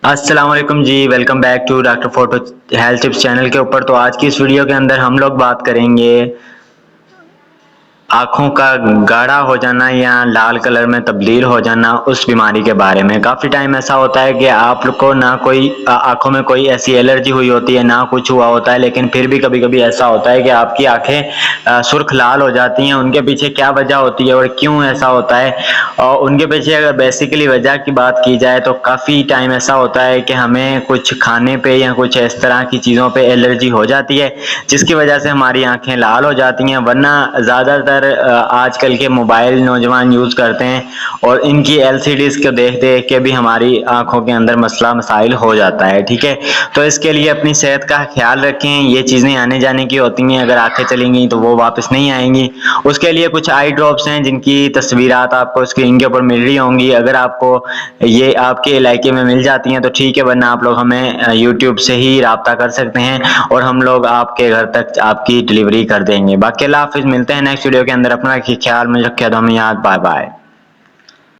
السلام علیکم جی، welcome back to doctor photo health tips channel کے اوپر۔ تو آج کی اس ویڈیو کے اندر ہم لوگ بات کریں گے آنکھوں کا گاڑھا ہو جانا یا لال کلر میں تبدیل ہو جانا، اس بیماری کے بارے میں۔ کافی ٹائم ایسا ہوتا ہے کہ آپ کو نہ کوئی آنکھوں میں کوئی ایسی الرجی ہوئی ہوتی ہے، نہ کچھ ہوا ہوتا ہے، لیکن پھر بھی کبھی کبھی ایسا ہوتا ہے کہ آپ کی آنکھیں سرخ لال ہو جاتی ہیں۔ ان کے پیچھے کیا وجہ ہوتی ہے اور کیوں ایسا ہوتا ہے؟ اور ان کے پیچھے اگر بیسیکلی وجہ کی بات کی جائے تو کافی ٹائم ایسا ہوتا ہے کہ ہمیں کچھ کھانے پہ یا کچھ اس طرح کی چیزوں پہ الرجی ہو جاتی ہے، جس کی وجہ سے ہماری آنکھیں لال ہو جاتی ہیں۔ ورنہ زیادہ تر آج کل کے موبائل نوجوان یوز کرتے ہیں اور ان کی ایل سی ڈیز کو دیکھ دیکھ کے بھی ہماری آنکھوں کے اندر مسئلہ مسائل ہو جاتا ہے، ٹھیک ہے؟ تو اس کے لیے اپنی صحت کا خیال رکھیں۔ یہ چیزیں آنے جانے کی ہوتی ہیں، اگر آنکھیں چلیں گی تو وہ واپس نہیں آئیں گی۔ اس کے لیے کچھ آئی ڈراپس ہیں جن کی تصویرات آپ کو اسکرین کے اوپر مل رہی ہوں گی۔ اگر آپ کو یہ آپ کے علاقے میں مل جاتی ہیں تو ٹھیک ہے، ورنہ آپ لوگ ہمیں یوٹیوب سے ہی رابطہ کر سکتے ہیں اور ہم لوگ آپ کے گھر تک آپ کی ڈلیوری کر دیں گے۔ باقی اللہ حافظ، ملتے ہیں نیکسٹ ویڈیو کے اندر۔ اپنا خیال میں رکھیں، دو میں یاد، بائے بائے۔